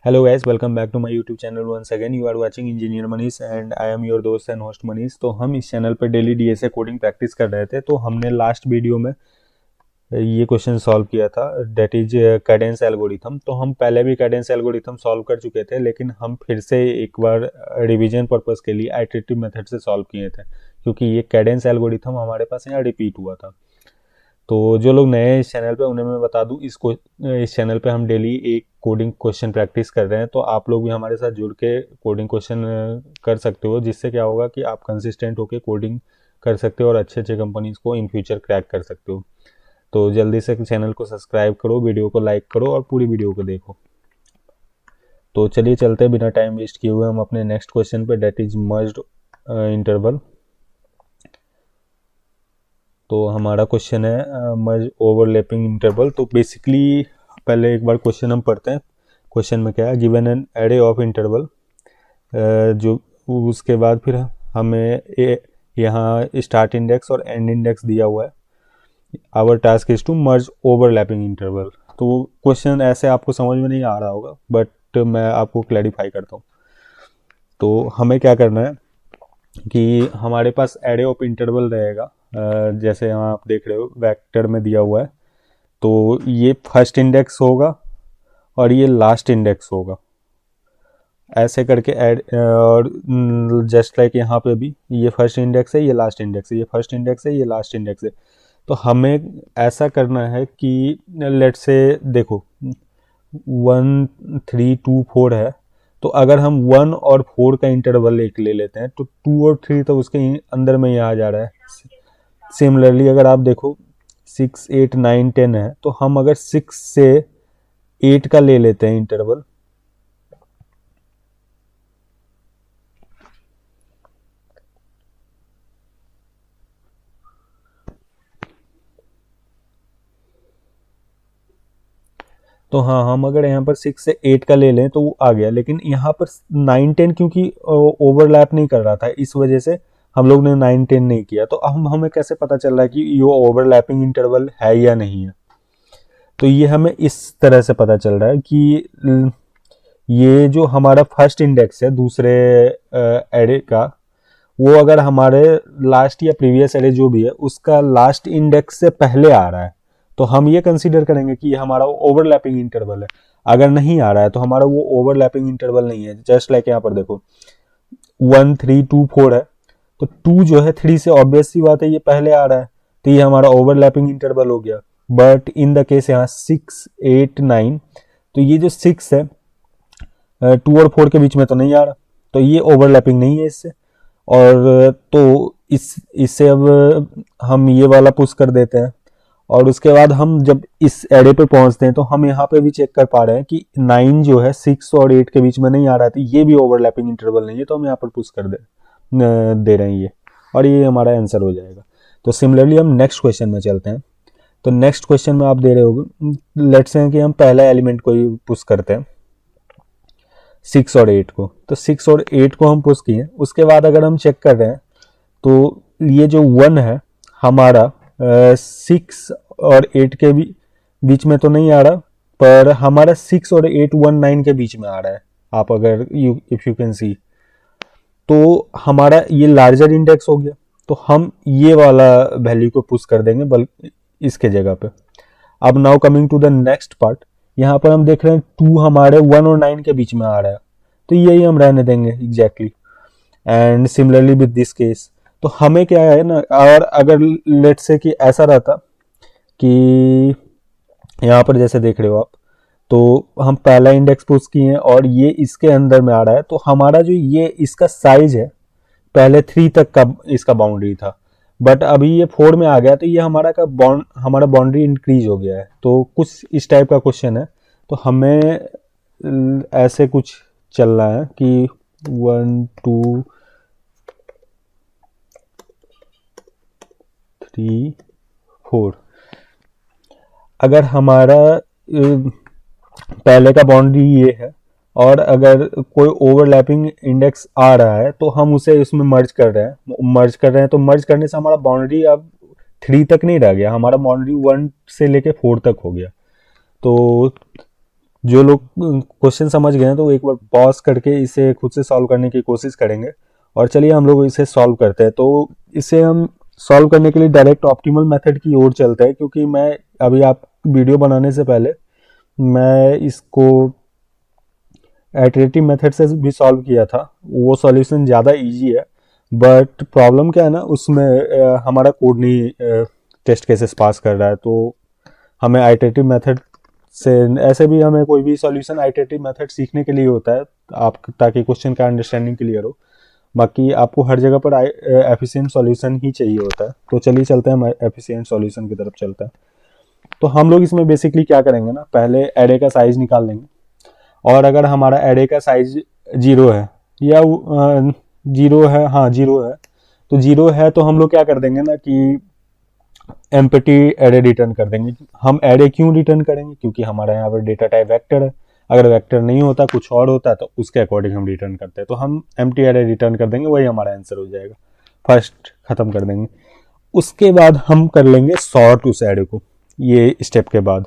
Hello guys, welcome back to my YouTube channel once again. You are watching Engineer Manish and I am your दोस्त and host Manish. तो हम इस channel पर daily DSA coding practice कर रहे थे। तो हमने लास्ट वीडियो में ये क्वेश्चन सॉल्व किया था, डेट इज कैडेंस एल्गोरिथम। तो हम पहले भी कैडेंस एल्गोरिथम सॉल्व कर चुके थे, लेकिन हम फिर से एक बार रिवीजन पर्पस के लिए आइटरेटिव मेथड से सॉल्व किए थे, क्योंकि ये कैडेंस एल्गोरिथम हमारे पास यहाँ रिपीट हुआ था। तो जो लोग नए हैं इस चैनल पे उन्हें मैं बता दूं, इस चैनल पे हम डेली एक कोडिंग क्वेश्चन प्रैक्टिस कर रहे हैं। तो आप लोग भी हमारे साथ जुड़ के कोडिंग क्वेश्चन कर सकते हो, जिससे क्या होगा कि आप कंसिस्टेंट होकर कोडिंग कर सकते हो और अच्छे अच्छे कंपनीज को इन फ्यूचर क्रैक कर सकते हो। तो जल्दी से चैनल को सब्सक्राइब करो, वीडियो को लाइक करो और पूरी वीडियो को देखो। तो चलिए चलते हैं बिना टाइम वेस्ट किए हुए हम अपने नेक्स्ट क्वेश्चन पे, डेट इज मर्ज्ड इंटरवल। तो हमारा क्वेश्चन है मर्ज ओवरलैपिंग इंटरवल। तो बेसिकली पहले एक बार क्वेश्चन हम पढ़ते हैं। क्वेश्चन में क्या है, given an array of interval, जो उसके बाद फिर हमें यहाँ स्टार्ट इंडेक्स और एंड इंडेक्स दिया हुआ है। Our task is to merge overlapping interval. तो क्वेश्चन ऐसे आपको समझ में नहीं आ रहा होगा, बट मैं आपको क्लैरिफाई करता हूँ। तो हमें क्या करना है कि हमारे पास एरे ऑफ इंटरवल रहेगा, जैसे यहाँ आप देख रहे हो वेक्टर में दिया हुआ है। तो ये फर्स्ट इंडेक्स होगा और ये लास्ट इंडेक्स होगा, ऐसे करके ऐड। और जस्ट लाइक यहाँ पे भी ये फर्स्ट इंडेक्स है, ये लास्ट इंडेक्स है, ये फर्स्ट इंडेक्स है, ये लास्ट इंडेक्स है। तो हमें ऐसा करना है कि लेट्स से देखो 1 3 2 4 है। तो अगर हम 1 और 4 का इंटरवल एक ले लेते हैं तो 2 और 3 तो उसके अंदर में ही आ जा रहा है। सिमिलरली अगर आप देखो 6 8 9 10 है, तो हम अगर 6 से 8 का ले लेते हैं इंटरवल, तो हाँ हम अगर यहाँ पर 6 से 8 का ले लें तो वो आ गया। लेकिन यहाँ पर 9 10 क्योंकि ओवरलैप नहीं कर रहा था, इस वजह से हम लोग ने 9 10 नहीं किया। तो हम हमें कैसे पता चल रहा है कि ये ओवरलैपिंग इंटरवल है या नहीं है? तो ये हमें इस तरह से पता चल रहा है कि ये जो हमारा फर्स्ट इंडेक्स है दूसरे एरे का, वो अगर हमारे लास्ट या प्रीवियस एरे जो भी है उसका लास्ट इंडेक्स से पहले आ रहा है, तो हम ये कंसीडर करेंगे कि ये हमारा ओवरलैपिंग इंटरवल है। अगर नहीं आ रहा है तो हमारा वो ओवरलैपिंग इंटरवल नहीं है। जस्ट लाइक यहाँ पर देखो 1 3 2 4 है, तो 2 जो है 3 से ऑब्वियस सी बात है ये पहले आ रहा है, तो ये हमारा ओवरलैपिंग इंटरवल हो गया। बट इन द केस यहाँ 6 8 9, तो ये जो 6 है 2 और 4 के बीच में तो नहीं आ रहा, तो ये ओवरलैपिंग नहीं है इससे। और तो इससे अब हम ये वाला पुश कर देते हैं। और उसके बाद हम जब इस एरे पे पहुंचते हैं तो हम यहाँ पे भी चेक कर पा रहे हैं कि 9 जो है 6 और 8 के बीच में नहीं आ रहा था, ये भी ओवरलैपिंग इंटरवल नहीं है, तो हम यहाँ पर पुश कर दे रहे हैं ये, और ये हमारा आंसर हो जाएगा। तो सिमिलरली हम नेक्स्ट क्वेश्चन में चलते हैं। तो नेक्स्ट क्वेश्चन में आप दे रहे होगे, लेट्स से कि हम पहला एलिमेंट को ही पुश करते हैं 6 और 8 को। तो 6 और 8 को हम पुश किए, उसके बाद अगर हम चेक कर रहे हैं तो ये जो 1 है हमारा 6 और 8 के बीच में तो नहीं आ रहा, पर हमारा 6 और 8 1 9 के बीच में आ रहा है। आप अगर इफ यू कैन सी, तो हमारा ये लार्जर इंडेक्स हो गया, तो हम ये वाला वैल्यू को पुश कर देंगे बल्कि इसके जगह पे। अब now coming to the next part, यहाँ पर हम देख रहे हैं 2 हमारे 1 और 9 के बीच में आ रहा है, तो यही हम रहने देंगे exactly. And similarly with this case, तो हमें क्या है ना, और अगर लेट से कि ऐसा रहता कि यहाँ पर जैसे देख रहे हो आप, तो हम पहला इंडेक्स पुश किए हैं और ये इसके अंदर में आ रहा है, तो हमारा जो ये इसका साइज है पहले 3 तक का इसका बाउंड्री था, बट अभी ये 4 में आ गया, तो ये हमारा बाउंड्री इंक्रीज हो गया है। तो कुछ इस टाइप का क्वेश्चन है। तो हमें ऐसे कुछ चल रहा है कि 1 2 3 4, अगर हमारा पहले का बाउंड्री ये है और अगर कोई ओवरलैपिंग इंडेक्स आ रहा है तो हम उसे उसमें मर्ज कर रहे हैं, तो मर्ज करने से हमारा बाउंड्री अब 3 तक नहीं रह गया, हमारा बाउंड्री 1 से लेके 4 तक हो गया। तो जो लोग क्वेश्चन समझ गए हैं तो वो एक बार पॉज करके इसे खुद से सॉल्व करने की कोशिश करेंगे। और चलिए हम लोग इसे सॉल्व करते हैं। तो इसे हम सॉल्व करने के लिए डायरेक्ट ऑप्टिमल मेथड की ओर चलते हैं, क्योंकि मैं अभी आप वीडियो बनाने से पहले मैं इसको इटरेटिव मेथड से भी सॉल्व किया था। वो सॉल्यूशन ज़्यादा इजी है, बट प्रॉब्लम क्या है ना, उसमें हमारा कोड नहीं टेस्ट केसेस पास कर रहा है। तो हमें आइटरेटिव मेथड से, ऐसे भी हमें कोई भी सॉल्यूशन आइटरेटिव मेथड सीखने के लिए होता है, आप ताकि क्वेश्चन का अंडरस्टैंडिंग क्लियर हो। बाकी आपको हर जगह पर एफिशिएंट सॉल्यूशन ही चाहिए होता है। तो चलिए चलते हैं, हम एफिशिएंट सॉल्यूशन की तरफ चलते हैं। तो हम लोग इसमें बेसिकली क्या करेंगे ना, पहले एरे का साइज निकाल लेंगे। और अगर हमारा एरे का साइज 0 है या 0 है, हाँ 0 है, तो 0 है तो हम लोग क्या कर देंगे ना कि एम्प्टी एरे रिटर्न कर देंगे। हम एरे क्यों रिटर्न करेंगे, क्योंकि हमारा यहाँ पर डेटा टाइप वेक्टर है। अगर वेक्टर नहीं होता, कुछ और होता, तो उसके अकॉर्डिंग हम रिटर्न करते हैं। तो हम एम्प्टी एरे रिटर्न कर देंगे, वही हमारा आंसर हो जाएगा। फर्स्ट खत्म कर देंगे। उसके बाद हम कर लेंगे सॉर्ट उस एरे को। ये स्टेप के बाद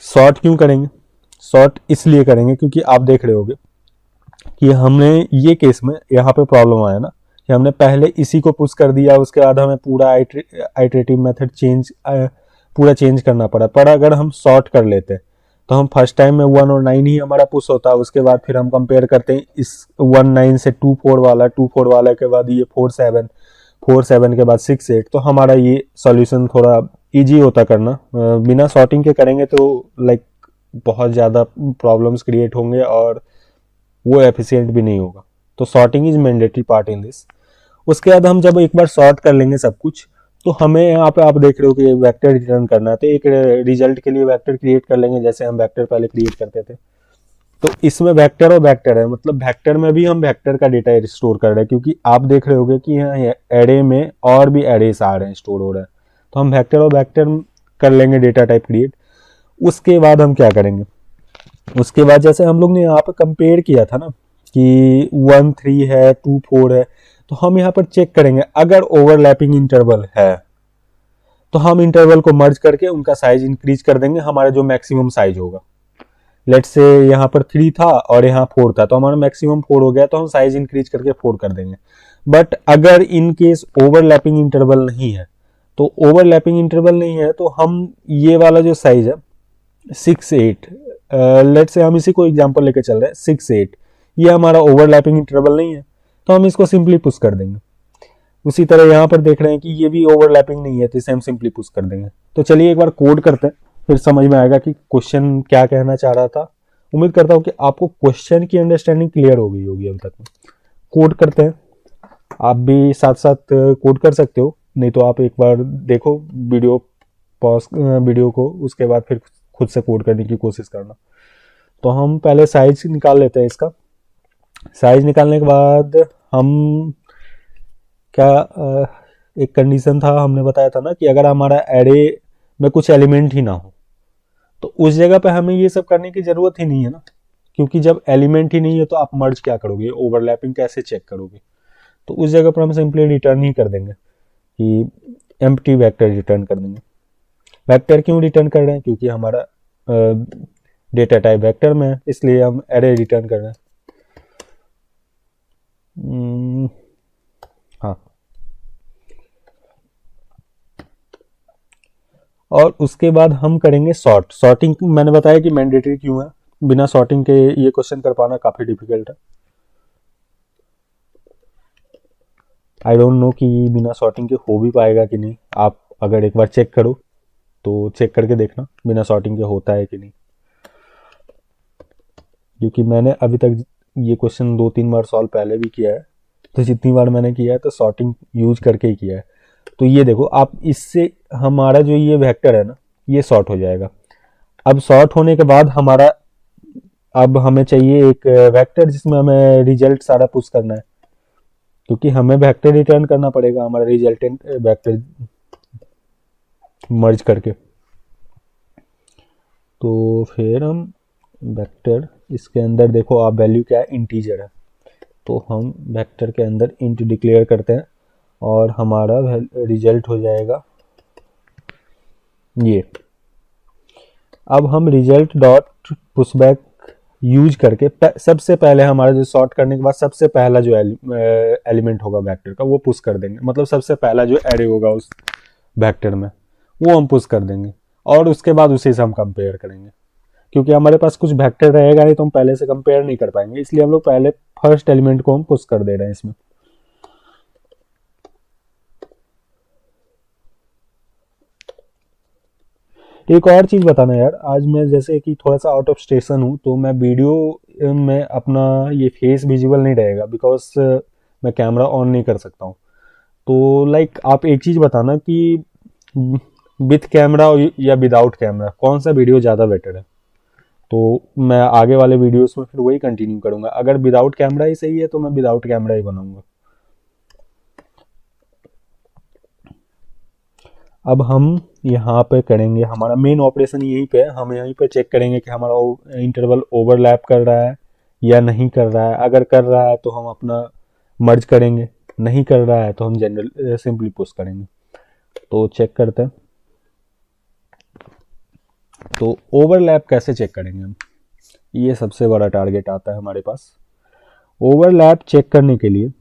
सॉर्ट क्यों करेंगे, सॉर्ट इसलिए करेंगे क्योंकि आप देख रहे होगे कि हमने ये केस में यहाँ पे प्रॉब्लम आया ना, कि हमने पहले इसी को पुश कर दिया, उसके बाद हमें पूरा आइटरेटिव मेथड पूरा चेंज करना पड़ा। पर अगर हम सॉर्ट कर लेते तो हम फर्स्ट टाइम में 1 और 9 ही हमारा पुश होता, उसके बाद फिर हम कंपेयर करते हैं इस 1 9 से 2 4 वाला, 2 4 वाला के बाद ये 4 7, 4 7 के बाद 6 8। तो हमारा ये सॉल्यूशन थोड़ा इजी होता करना। बिना सॉर्टिंग के करेंगे तो लाइक बहुत ज़्यादा प्रॉब्लम्स क्रिएट होंगे और वो एफिशिएंट भी नहीं होगा। तो sorting is mandatory part in this. उसके बाद हम जब एक बार सॉर्ट कर लेंगे सब कुछ, तो हमें यहाँ पे आप देख रहे हो कि वेक्टर रिटर्न करना है। तो एक रिजल्ट के लिए वेक्टर क्रिएट कर लेंगे, जैसे हम वेक्टर पहले क्रिएट करते थे। तो इसमें वेक्टर और वेक्टर है, मतलब वेक्टर में भी हम वेक्टर का डेटा स्टोर कर रहे हैं, क्योंकि आप देख रहे होगे कि यहाँ एरे में और भी एरेस आ रहे हैं, स्टोर हो रहे हैं। तो हम वेक्टर और वेक्टर कर लेंगे डेटा टाइप क्रिएट। उसके बाद हम क्या करेंगे, उसके बाद जैसे हम लोग ने यहाँ पे कंपेयर किया था ना कि 1 3 है, 2 4 है, तो हम यहाँ पर चेक करेंगे अगर ओवरलैपिंग इंटरवल है तो हम इंटरवल को मर्ज करके उनका साइज इंक्रीज कर देंगे, हमारा जो मैक्सिमम साइज होगा। लेट्स से यहाँ पर 3 था और यहाँ 4 था, तो हमारा मैक्सिमम 4 हो गया, तो हम साइज इंक्रीज करके 4 कर देंगे। बट अगर इन केस ओवरलैपिंग इंटरवल नहीं है, तो ओवरलैपिंग इंटरवल नहीं है तो हम ये वाला जो साइज है 6 8, लेट्स से हम इसी को एग्जांपल लेके चल रहे हैं 6 8, ये हमारा ओवरलैपिंग इंटरवल नहीं है, तो हम इसको सिंपली पुश कर देंगे। उसी तरह यहाँ पर देख रहे हैं कि ये भी ओवरलैपिंग नहीं है, तो इसे हम सिंपली पुश कर देंगे। तो चलिए एक बार कोड करते हैं, फिर समझ में आएगा कि क्वेश्चन क्या कहना चाह रहा था। उम्मीद करता हूँ कि आपको क्वेश्चन की अंडरस्टैंडिंग क्लियर हो गई होगी अब तक में। कोड करते हैं, आप भी साथ साथ कोड कर सकते हो, नहीं तो आप एक बार देखो वीडियो, पॉज वीडियो को, उसके बाद फिर खुद से कोड करने की कोशिश करना। तो हम पहले साइज निकाल लेते हैं इसका। साइज निकालने के बाद हम क्या, एक कंडीशन था, हमने बताया था ना कि अगर हमारा एरे में कुछ एलिमेंट ही ना हो, तो उस जगह पे हमें ये सब करने की ज़रूरत ही नहीं है ना, क्योंकि जब एलिमेंट ही नहीं है तो आप मर्ज क्या करोगे, ओवरलैपिंग कैसे चेक करोगे। तो उस जगह पर हम सिंपली रिटर्न ही कर देंगे कि एम्प्टी वेक्टर रिटर्न कर देंगे। वेक्टर क्यों रिटर्न कर रहे हैं, क्योंकि हमारा डेटा टाइप वेक्टर में है, इसलिए हम एरे रिटर्न कर रहे हैं। हाँ, और उसके बाद हम करेंगे सॉर्ट। सॉर्टिंग मैंने बताया कि मैंडेटरी क्यों है, बिना सॉर्टिंग के ये क्वेश्चन कर पाना काफ़ी डिफिकल्ट है। आई डोंट नो कि बिना सॉर्टिंग के हो भी पाएगा कि नहीं। आप अगर एक बार चेक करो तो चेक करके देखना बिना सॉर्टिंग के होता है कि नहीं, क्योंकि मैंने अभी तक ये क्वेश्चन 2-3 बार सॉल्व पहले भी किया है, तो जितनी बार मैंने किया है तो सॉर्टिंग यूज करके ही किया है। तो ये देखो आप, इससे हमारा जो ये वेक्टर है ना, ये सॉर्ट हो जाएगा। अब सॉर्ट होने के बाद हमारा, अब हमें चाहिए एक वेक्टर जिसमें हमें रिजल्ट सारा पुश करना है, क्योंकि हमें वेक्टर रिटर्न करना पड़ेगा हमारा रिजल्टेंट वेक्टर मर्ज करके। तो फिर हम वेक्टर, इसके अंदर देखो आप वैल्यू क्या है, इंटीजर है, तो हम वेक्टर के अंदर इंट डिक्लेयर करते हैं और हमारा रिजल्ट हो जाएगा ये। अब हम रिजल्ट डॉट पुशबैक यूज करके सबसे पहले हमारा जो सॉर्ट करने के बाद सबसे पहला जो एलिमेंट होगा वेक्टर का वो पुश कर देंगे, मतलब सबसे पहला जो एरे होगा उस वेक्टर में वो हम पुश कर देंगे, और उसके बाद उसी से हम कंपेयर करेंगे। क्योंकि हमारे पास कुछ वेक्टर रहेगा नहीं तो हम पहले से कंपेयर नहीं कर पाएंगे, इसलिए हम लोग पहले फर्स्ट एलिमेंट को हम पुश कर दे रहे हैं इसमें। एक और चीज बताना यार, आज मैं जैसे कि थोड़ा सा आउट ऑफ स्टेशन हूँ तो मैं वीडियो में अपना ये फेस विजिबल नहीं रहेगा, बिकॉज मैं कैमरा ऑन नहीं कर सकता हूँ। तो लाइक आप एक चीज बताना कि विथ कैमरा या विदाउट कैमरा कौन सा वीडियो ज़्यादा बेटर है। तो मैं आगे वाले वीडियोस में फिर वही कंटिन्यू करूंगा। अगर विदाउट कैमरा ही सही है तो मैं विदाउट कैमरा ही बनाऊंगा। अब हम यहाँ पे करेंगे, हमारा मेन ऑपरेशन यहीं पे है, हम यहीं पे चेक करेंगे कि हमारा इंटरवल ओवरलैप कर रहा है या नहीं कर रहा है। अगर कर रहा है तो हम अपना मर्ज करेंगे, नहीं कर रहा है तो हम जनरल सिंपली पुश करेंगे। तो चेक करते हैं। तो ओवरलैप कैसे चेक करेंगे हम, ये सबसे बड़ा टारगेट आता है हमारे पास। ओवरलैप चेक करने के लिए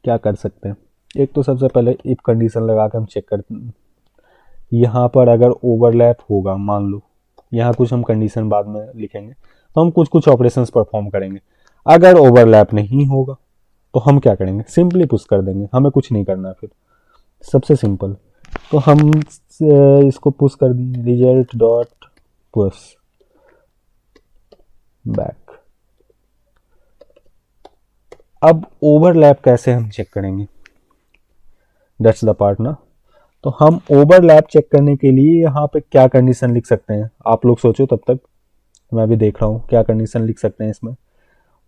क्या कर सकते हैं, एक तो सबसे पहले इफ कंडीशन लगा के हम चेक करते हैं। यहाँ पर अगर ओवरलैप होगा, मान लो यहाँ कुछ हम कंडीशन बाद में लिखेंगे, तो हम कुछ कुछ ऑपरेशंस परफॉर्म करेंगे। अगर ओवरलैप नहीं होगा तो हम क्या करेंगे, सिंपली पुश कर देंगे, हमें कुछ नहीं करना फिर, सबसे सिंपल। तो हम इसको पुश कर देंगे, रिजल्ट डॉट पुश बैक। अब ओवरलैप कैसे हम चेक करेंगे, दैट्स द पार्ट ना। तो हम ओवरलैप चेक करने के लिए यहाँ पे क्या कंडीशन लिख सकते हैं, आप लोग सोचो तब तक मैं भी देख रहा हूँ क्या कंडीशन लिख सकते हैं इसमें।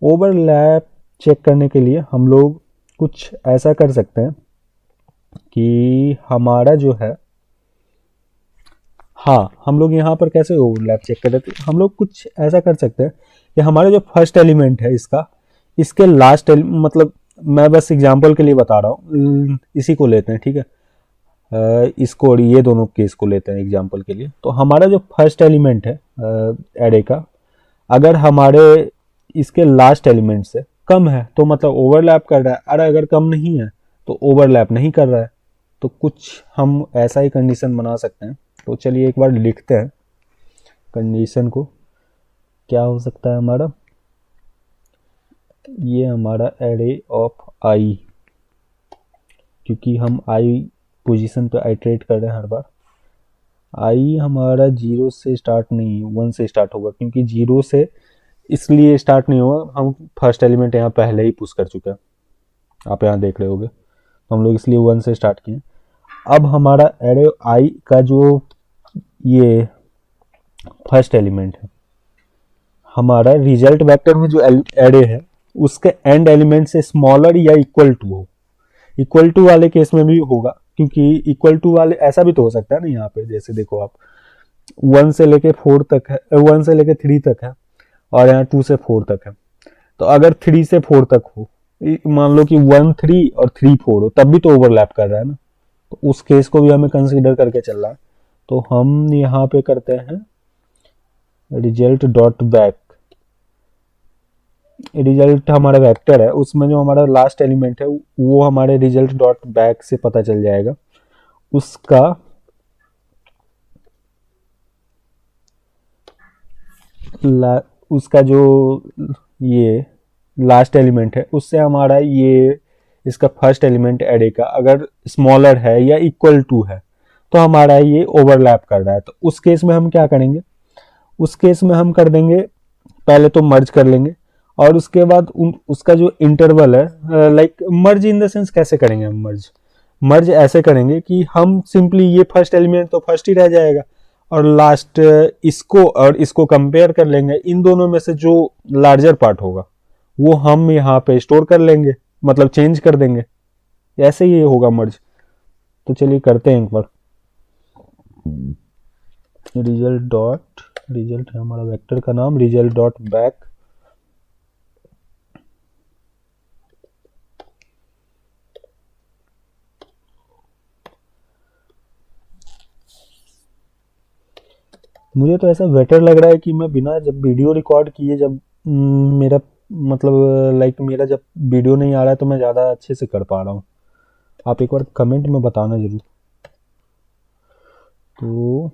ओवरलैप चेक करने के लिए हम लोग कुछ ऐसा कर सकते हैं कि हमारा जो है, हाँ हम लोग यहाँ पर कैसे ओवरलैप चेक कर रहे थे, हम लोग कुछ ऐसा कर सकते हैं कि हमारा जो फर्स्ट एलिमेंट है इसका, इसके लास्ट मतलब मैं बस एग्जांपल के लिए बता रहा हूँ, इसी को लेते हैं ठीक है। इसको और ये दोनों केस को लेते हैं एग्जांपल के लिए। तो हमारा जो फर्स्ट एलिमेंट है एरे का, अगर हमारे इसके लास्ट एलिमेंट से कम है तो मतलब ओवरलैप कर रहा है, और अगर कम नहीं है तो ओवरलैप नहीं कर रहा है। तो कुछ हम ऐसा ही कंडीशन बना सकते हैं। तो चलिए एक बार लिखते हैं कंडीशन को, क्या हो सकता है हमारा, ये हमारा एरे ऑफ आई, क्योंकि हम आई पोजीशन पे आइटरेट कर रहे हैं हर बार। आई हमारा 0 से स्टार्ट नहीं, 1 से स्टार्ट होगा, क्योंकि 0 से इसलिए स्टार्ट नहीं होगा, हम फर्स्ट एलिमेंट यहाँ पहले ही पुश कर चुके हैं, आप यहाँ देख रहे होगे। तो हम लोग इसलिए 1 से स्टार्ट किए। अब हमारा एरे आई का जो ये फर्स्ट एलिमेंट है, हमारा रिजल्ट वेक्टर में जो एरे है उसके एंड एलिमेंट से स्मॉलर या इक्वल टू हो। इक्वल टू वाले केस में भी होगा, क्योंकि इक्वल टू वाले ऐसा भी तो हो सकता है ना, यहाँ पे जैसे देखो आप 1 से लेके 4 तक है, 1 से लेके 3 तक है, और यहाँ 2 से 4 तक है। तो अगर 3 से 4 तक हो, मान लो कि 1 3 और 3 4 हो, तब भी तो ओवरलैप कर रहा है ना। तो उस केस को भी हमें कंसीडर करके चलना है। तो हम यहाँ पे करते हैं रिजल्ट डॉट बैक। रिजल्ट हमारा वेक्टर है, उसमें जो हमारा लास्ट एलिमेंट है वो हमारे रिजल्ट डॉट बैक से पता चल जाएगा। उसका उसका जो ये लास्ट एलिमेंट है उससे हमारा ये इसका फर्स्ट एलिमेंट एरे का अगर स्मॉलर है या इक्वल टू है तो हमारा ये ओवरलैप कर रहा है। तो उस केस में हम क्या करेंगे, उस केस में हम कर देंगे, पहले तो मर्ज कर लेंगे, और उसके बाद उसका जो इंटरवल है, like merge in the sense कैसे करेंगे हम मर्ज, मर्ज ऐसे करेंगे कि हम सिंपली ये फर्स्ट एलिमेंट तो फर्स्ट ही रह जाएगा, और लास्ट इसको और इसको कंपेयर कर लेंगे, इन दोनों में से जो लार्जर पार्ट होगा वो हम यहाँ पे स्टोर कर लेंगे, मतलब चेंज कर देंगे। ऐसे ही होगा मर्ज। तो चलिए करते हैं एक बार। रिजल्ट है हमारा वेक्टर का नाम, रिजल्ट डॉट बैक। मुझे तो ऐसा बेटर लग रहा है कि मैं बिना जब वीडियो रिकॉर्ड किए जब मेरा मतलब लाइक मेरा जब वीडियो नहीं आ रहा है तो मैं ज़्यादा अच्छे से कर पा रहा हूँ। आप एक बार कमेंट में बताना ज़रूर। तो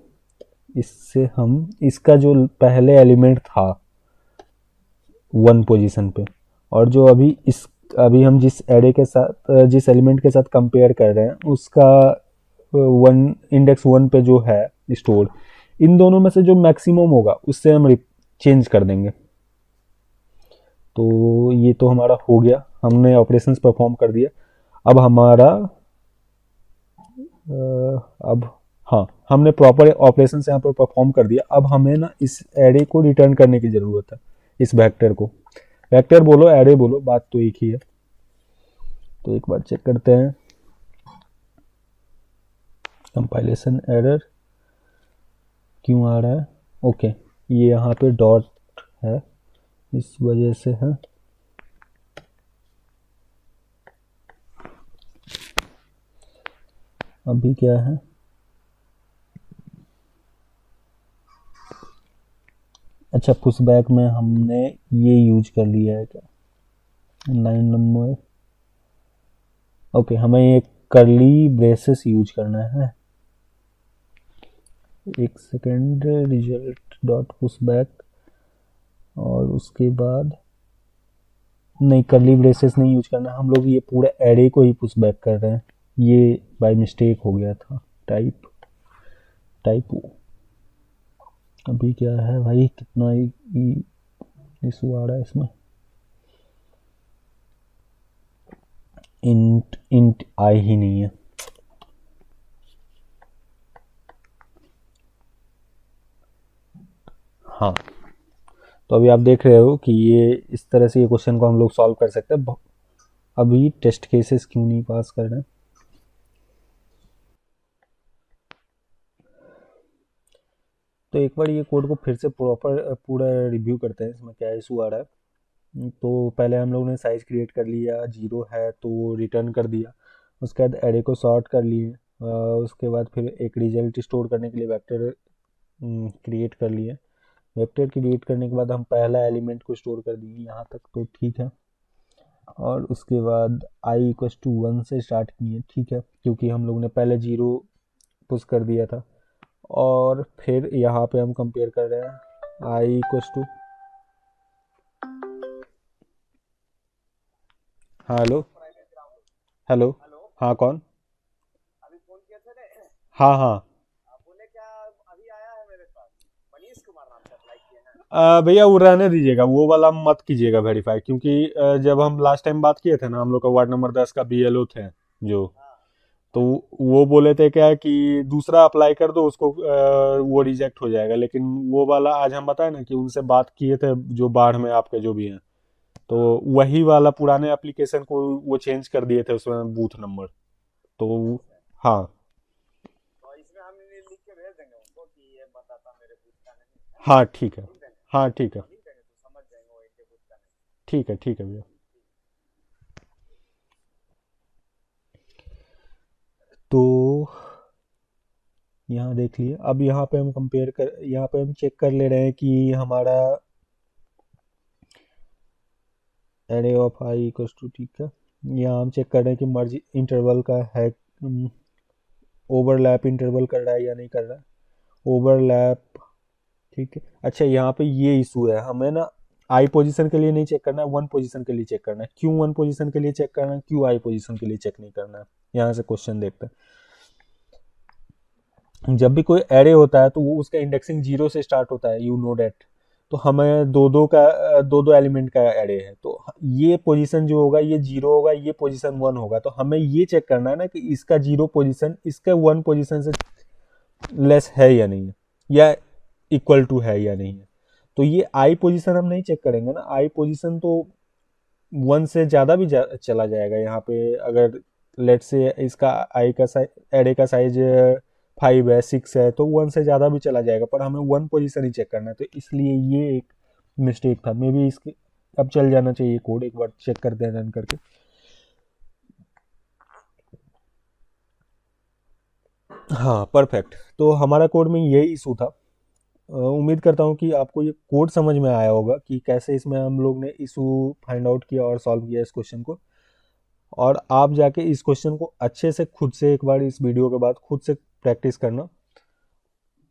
इससे हम इसका जो पहले एलिमेंट था वन पोजीशन पे, और जो अभी हम जिस एरे के साथ जिस एलिमेंट के साथ कंपेयर कर रहे हैं उसका वन इंडेक्स वन पे जो है स्टोर, इन दोनों में से जो मैक्सिमम होगा उससे हम चेंज कर देंगे। तो ये तो हमारा हो गया, हमने ऑपरेशंस परफॉर्म कर दिया। अब हमारा अब हाँ, हमने प्रॉपर ऑपरेशंस यहाँ पर परफॉर्म कर दिया। अब हमें ना इस एरे को रिटर्न करने की ज़रूरत है, इस वेक्टर को। वेक्टर बोलो एरे बोलो, बात तो एक ही है। तो एक बार चेक करते हैं, कंपाइलेशन एरर क्यों आ रहा है। ओके, ये यहाँ पे डॉट है इस वजह से है। अभी क्या है, अच्छा पुशबैक में हमने ये यूज कर लिया है क्या, 9 नंबर। ओके, हमें ये करली ब्रेसेस यूज करना है। एक सेकेंड, रिजल्ट डॉट पुशबैक, और उसके बाद नहीं, करली ब्रेसेस नहीं यूज करना, हम लोग ये पूरे एरे को ही पुशबैक कर रहे हैं। ये बाय मिस्टेक हो गया था, टाइपो। अभी क्या है भाई, कितना इशू आ रहा है इसमें। इंट इंट आई ही नहीं है। हाँ, तो अभी आप देख रहे हो कि ये इस तरह से ये क्वेश्चन को हम लोग सॉल्व कर सकते हैं। अभी टेस्ट केसेस क्यों नहीं पास कर रहे हैं। तो एक बार ये कोड को फिर से प्रॉपर पूरा रिव्यू करते हैं, इसमें क्या इशू आ रहा है। तो पहले हम लोग ने साइज क्रिएट कर लिया, जीरो है तो रिटर्न कर दिया। उसके बाद एरे को सॉर्ट कर लिए, उसके बाद फिर एक रिजल्ट स्टोर करने के लिए वेक्टर क्रिएट कर लिए। वेक्टर क्रिएट करने के बाद हम पहला एलिमेंट को स्टोर कर दिए, यहाँ तक तो ठीक है। और उसके बाद आई इक्वस टू वन से स्टार्ट किए, ठीक है, क्योंकि हम लोग ने पहले जीरो पुश कर दिया था। और फिर यहाँ पे हम कंपेयर कर रहे हैं आई इक्वस टू, हाँ हेलो, हेलो, हाँ कौन, हाँ हाँ। भैया वो रहने दीजिएगा, वो वाला मत कीजिएगा वेरीफाई, क्योंकि जब हम लास्ट टाइम बात किए थे ना, हम लोग का वार्ड नंबर 10 का बीएलओ थे जो, तो वो बोले थे क्या कि दूसरा अप्लाई कर दो उसको, वो रिजेक्ट हो जाएगा। लेकिन वो वाला आज हम बताए ना कि उनसे बात किए थे जो बाढ़ में आपके जो भी हैं, तो वही वाला पुराने एप्लीकेशन को वो चेंज कर दिए थे उसमें बूथ नंबर। तो हाँ, हाँ ठीक है, हाँ ठीक है, ठीक है भैया। तो यहाँ देख लिए, अब यहाँ पे हम यहाँ पे हम चेक कर ले रहे हैं कि हमारा array of I equals to, ठीक है। यहाँ हम चेक कर रहे हैं कि मर्ज इंटरवल का है, ओवरलैप इंटरवल कर रहा है या नहीं कर रहा है, ओवरलैप, ठीक है। अच्छा, यहाँ पे ये इशू है, हमें ना आई पोजीशन के लिए नहीं चेक करना है, वन पोजीशन के लिए चेक करना है। क्यों वन पोजीशन के लिए चेक करना है, क्यों आई पोजीशन के लिए चेक नहीं करना है, यहाँ से क्वेश्चन देखते हैं। जब भी कोई एरे होता है तो वो उसका इंडेक्सिंग जीरो से स्टार्ट होता है, यू नो डेट। तो हमें दो दो एलिमेंट का एरे है, तो ये पोजीशन जो होगा ये जीरो होगा, ये पोजीशन वन होगा। तो हमें ये चेक करना है ना कि इसका जीरो पोजीशन इसका वन पोजीशन से लेस है या नहीं है, या इक्वल टू है या नहीं है। तो ये आई पोजीशन हम नहीं चेक करेंगे ना, आई पोजीशन तो वन से ज़्यादा भी चला जाएगा यहाँ पे। अगर लेट से इसका आई का एरे का साइज 5 है, 6 है, तो वन से ज़्यादा भी चला जाएगा, पर हमें वन पोजीशन ही चेक करना है। तो इसलिए ये एक मिस्टेक था, मे बी इसके अब चल जाना चाहिए कोड, एक बार चेक करते हैं रन करके। हाँ परफेक्ट, तो हमारा कोड में यही इशू था। उम्मीद करता हूँ कि आपको ये कोड समझ में आया होगा कि कैसे इसमें हम लोग ने इशू फाइंड आउट किया और सॉल्व किया इस क्वेश्चन को। और आप जाके इस क्वेश्चन को अच्छे से खुद से एक बार इस वीडियो के बाद खुद से प्रैक्टिस करना,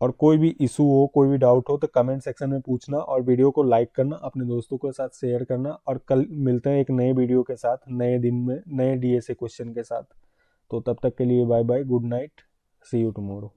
और कोई भी इशू हो, कोई भी डाउट हो तो कमेंट सेक्शन में पूछना, और वीडियो को लाइक करना, अपने दोस्तों के साथ शेयर करना। और कल मिलते हैं एक नए वीडियो के साथ, नए दिन में नए डीएसए क्वेश्चन के साथ। तो तब तक के लिए bye bye, good night, see you tomorrow.